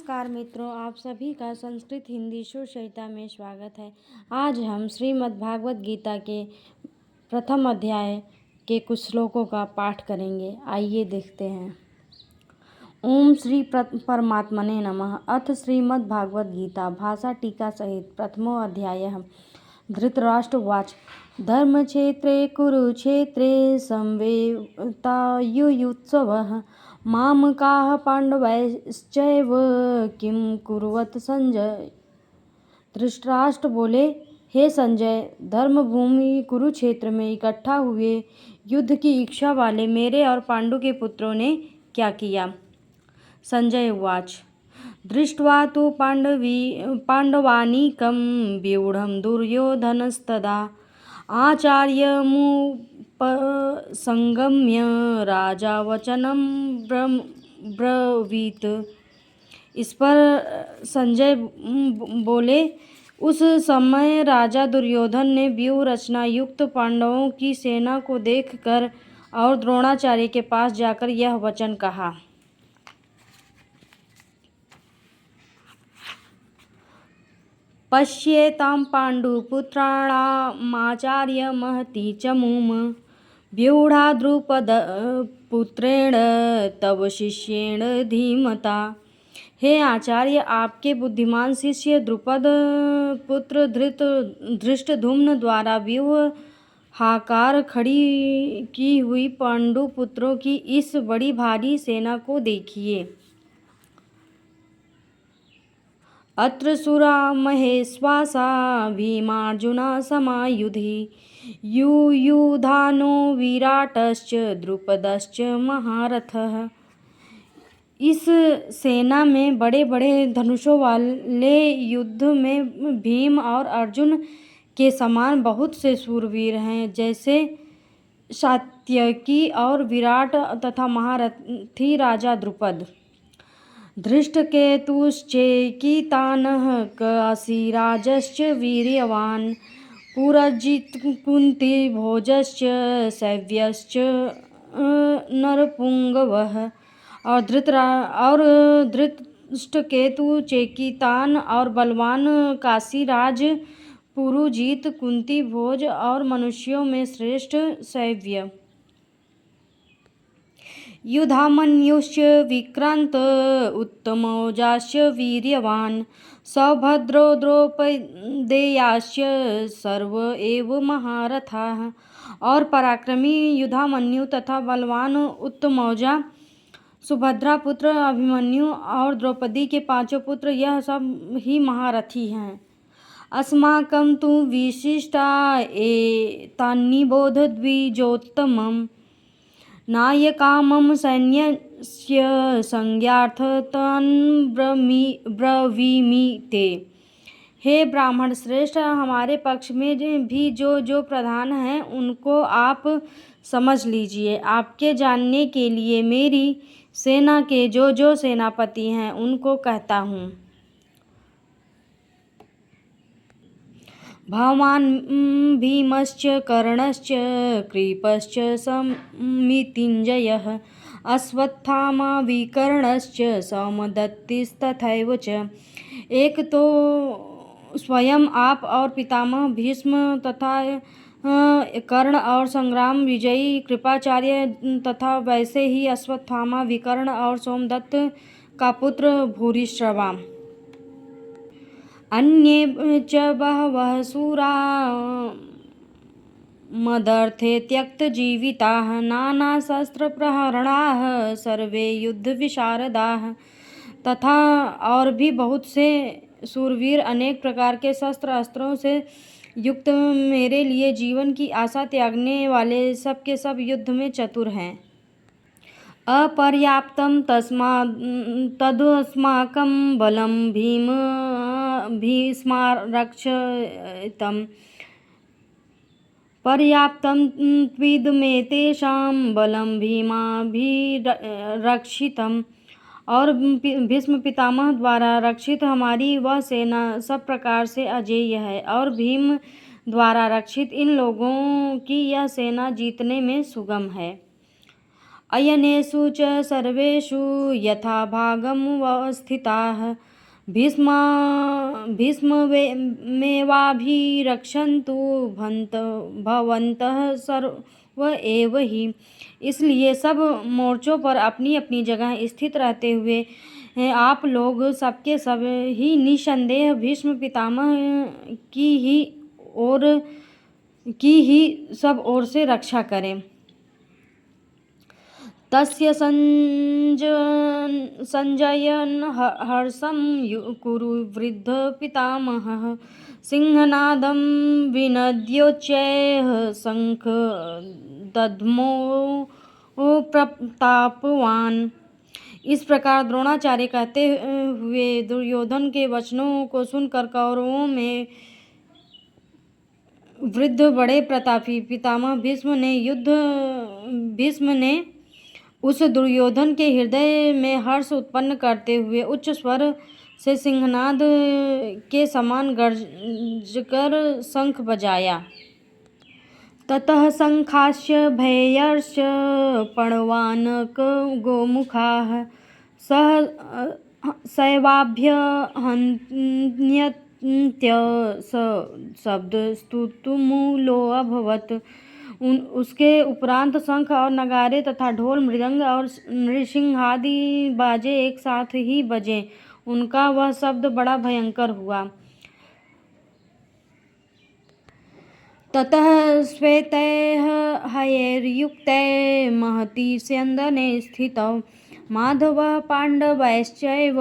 नमस्कार मित्रों, आप सभी का संस्कृत हिंदी सुर में स्वागत है। आज हम श्रीमद् भागवत गीता के प्रथम अध्याय के कुछ श्लोकों का पाठ करेंगे। आइए देखते हैं। ओम श्री परमात्मने नमः। अथ श्रीमद् भागवत गीता भाषा टीका सहित प्रथमो अध्यायः। धृतराष्ट्रवाच धर्मक्षेत्रे कुरुक्षेत्रे संवेतायुयुत्सवः मामकाः पांडवैश्चैव किं कुर्वत संजय। धृतराष्ट्र बोले, हे संजय, धर्मभूमि कुरुक्षेत्र में इकट्ठा हुए युद्ध की इच्छा वाले मेरे और पांडु के पुत्रों ने क्या किया। संजय उवाच दृष्ट्वा तु पाण्डवानीकं व्यूढं दुर्योधनस्तदा आचार्यमुपसंगम्य राजा वचनं ब्रवीत। इस पर संजय बोले, उस समय राजा दुर्योधन ने व्यूह रचना युक्त पांडवों की सेना को देखकर और द्रोणाचार्य के पास जाकर यह वचन कहा। पश्येतां पाण्डुपुत्राणामाचार्य महती चमूम व्यूढ़ा द्रुपदपुत्रेण तव शिष्येण धीमता। हे आचार्य, आपके बुद्धिमान शिष्य द्रुपद पुत्र धृष्टद्युम्न द्वारा व्यूह हाकार खड़ी की हुई पांडु पुत्रों की इस बड़ी भारी सेना को देखिए। अत्र सुरा महेश्वासा भीमार्जुना समायुधि युयुधानो विराटश्च द्रुपदश्च महारथः। इस सेना में बड़े बड़े धनुषों वाले युद्ध में भीम और अर्जुन के समान बहुत से शूरवीर हैं, जैसे सात्यकी और विराट तथा महारथी राजा द्रुपद। धृष्टकेतुश्चेकितानः काशीराजश्च वीर्यवान् पुरजित् कुन्तीभोजश्च शैव्यश्च नरपुंगवः। और धृष्टकेतु, चेकितान और बलवान काशीराज, पुरुजीत, कुंती भोज और मनुष्यों में श्रेष्ठ शैव्य, युधामन्युश्च विक्रांत उत्तमौजाश्च वीर्यवान् सौभद्रो द्रौपदेयाश्च सर्व एव महारथाः। और पराक्रमी युधामन्यु तथा बलवान उत्तमौजा, सुभद्रा पुत्र अभिमन्यु और द्रौपदी के पांचों पुत्र, यह सब ही महारथी हैं। अस्माकं तु विशिष्टा एतान्निबोध द्विजोत्तमम् नायकामं सैन्यस्य संज्ञार्थं ब्रवीमि ते। हे ब्राह्मण श्रेष्ठ, हमारे पक्ष में भी जो प्रधान हैं उनको आप समझ लीजिए। आपके जानने के लिए मेरी सेना के जो सेनापति हैं उनको कहता हूँ। भवान् भीमश्च कर्णश्च कृपश्च समितिञ्जयः अश्वत्थामा विकर्णश्च सौमदत्तिस्तथैव च। एक तो स्वयं आप और पितामह भीष्म तथा कर्ण और संग्राम विजयी कृपाचार्य तथा वैसे ही अश्वत्थामा, विकर्ण और सोमदत्त का पुत्र भूरिश्रवा। अन्ये च बहवः शूरा मदर्थे त्यक्तजीविताः नानाशस्त्रप्रहरणाः सर्वे युद्धविशारदाः। तथा और भी बहुत से शूरवीर अनेक प्रकार के शस्त्र अस्त्रों से युक्त मेरे लिए जीवन की आशा त्यागने वाले सब के सब युद्ध में चतुर हैं। अपर्याप्तं तदस्माकं बलं भीष्मारक्षितं पर्याप्तं त्विदमेतेषां बलं भीमाभिरक्षितम्। और भीष्म पितामह द्वारा रक्षित हमारी वह सेना सब प्रकार से अजेय है, और भीम द्वारा रक्षित इन लोगों की यह सेना जीतने में सुगम है। अयनेषु च सर्वेषु यथाभागमवस्थिताः भीष्ममेवाभिरक्षन्तु भवन्तः सर्व एव ही। इसलिए सब मोर्चों पर अपनी अपनी जगह स्थित रहते हुए आप लोग सबके सब ही निसंदेह भीष्म पितामह की ही सब ओर से रक्षा करें। तस्य संजयन् हर्षं कुरु वृद्ध पितामहः सिंहनादं विनद्योच्चैः शंख दद्मो प्रतापवान्। इस प्रकार द्रोणाचार्य कहते हुए दुर्योधन के वचनों को सुनकर कौरवों में वृद्ध बड़े प्रतापी पितामह भीष्म ने उस दुर्योधन के हृदय में हर्ष उत्पन्न करते हुए उच्च स्वर से सिंहनाद के समान गर्जकर शंख बजाया। ततः शंखास्य भयर्ष पणवानक गोमुखाः सैवाभ्य हन्यन्त्य शब्दस्तुतुमुलो अभवत्। उसके उपरांत शंख और नगारे तथा ढोल मृदंग और नृसिंहादि बाजे एक साथ ही बजे। उनका वह शब्द बड़ा भयंकर हुआ। ततः श्वेतैः हयैर्युक्तै महती स्यन्दने स्थितौ माधवः पाण्डवैश्चैव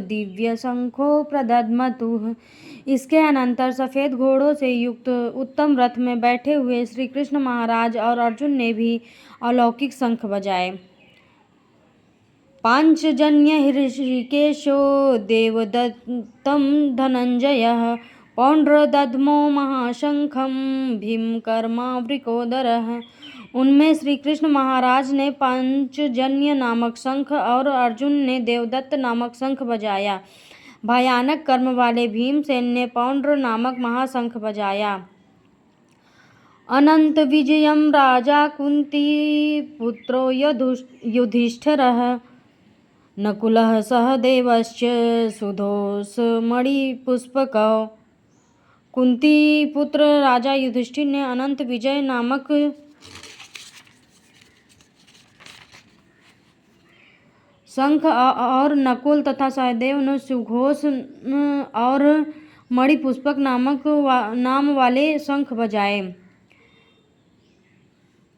दिव्यशंखो प्रदध्मतुः। इसके अनंतर सफेद घोड़ों से युक्त उत्तम रथ में बैठे हुए श्री कृष्ण महाराज और अर्जुन ने भी अलौकिक शंख बजाए। पांचजन्य ऋषिकेशो देवदत्तं धनंजयः पौंड्रदध्मो महाशंखं भीमकर्मा वृकोदरः। उनमें श्री कृष्ण महाराज ने पांचजन्य नामक शंख और अर्जुन ने देवदत्त नामक शंख बजाया। भयानक कर्म वाले भीमसेन ने पौंड्र नामक महाशंख बजाया। अनंत विजयम राजा कुंती पुत्रो युधिष्ठिरः नकुलः सहदेवश्च सुधोष मणिपुष्पकौ। कुंती पुत्र राजा युधिष्ठिर ने अनंत विजय नामक शंख और नकुल तथा सहदेव ने सुघोष और मणिपुष्पक नाम वाले शंख बजाए।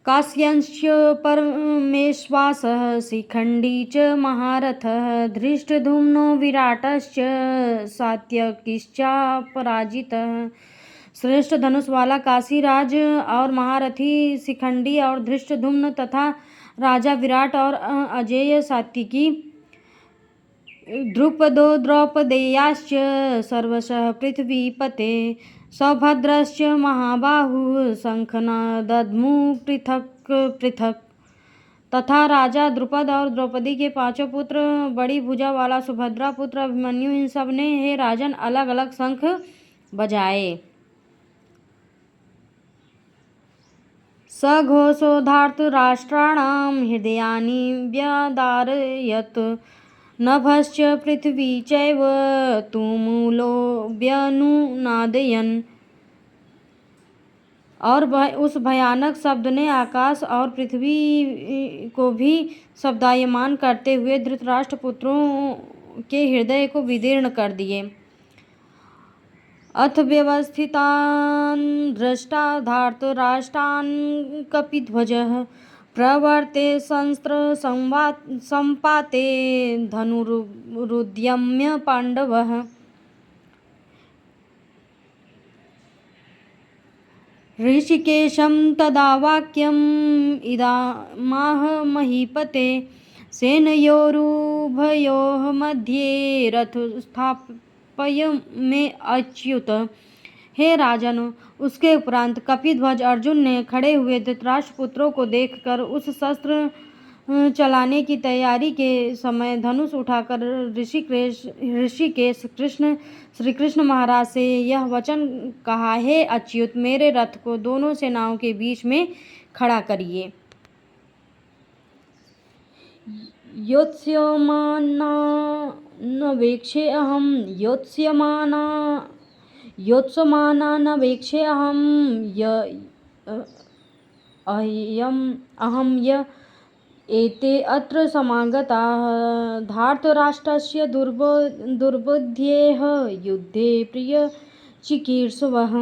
काश्यंश्च परमेश्वासः शिखंडी च महारथः धृष्टद्युम्नो विराटश्च सात्यकिश्चापराजितः। श्रेष्ठ धनुष वाला काशीराज और महारथी शिखंडी और धृष्टद्युम्न तथा राजा विराट और अजेय सात्यकी द्रुपदो द्रौपदेयाश्च सर्वशः पृथ्वीपते सौभद्रश्च महाबाहुः शंखनादद्मु पृथक पृथक। तथा राजा द्रुपद और द्रौपदी के पांचों पुत्र बड़ी भुजा वाला सुभद्रा पुत्र अभिमन्यु इन सब ने हे राजन अलग अलग शंख बजाए। सघोषो धार्तराष्ट्राणां हृदयानि व्यदारयत् नभश्च पृथ्वी चैव तुमुलो व्यनुनादयन्। और उस भयानक शब्द ने आकाश और पृथ्वी को भी शब्दायमान करते हुए धृतराष्ट्र पुत्रों के हृदय को विदीर्ण कर दिए। अथ व्यवस्थितान् दृष्टा धार्तराष्ट्रान् कपिध्वजः प्रवर्ते शस्त्र संपाते धनुरुद्यम्य पांडवः। ऋषिकेशं तदा वाक्यम् इदमाह महीपते सेनयोरुभयोः मध्ये रथ स्थापय में अच्युत। हे राजन, उसके उपरांत कपिध्वज अर्जुन ने खड़े हुए धृतराष्ट्र पुत्रों को देखकर उस शस्त्र चलाने की तैयारी के समय धनुष उठाकर ऋषिकेश श्री कृष्ण महाराज से यह वचन कहा, हे अच्युत, मेरे रथ को दोनों सेनाओं के बीच में खड़ा करिए। योत्स्यमानानवेक्षेऽहं योत्स्यमानानवेक्षेऽहं अहं य एते अत्र समागताः धार्तराष्ट्रस्य दुर्बुद्धेः युद्धे प्रियचिकीर्षवः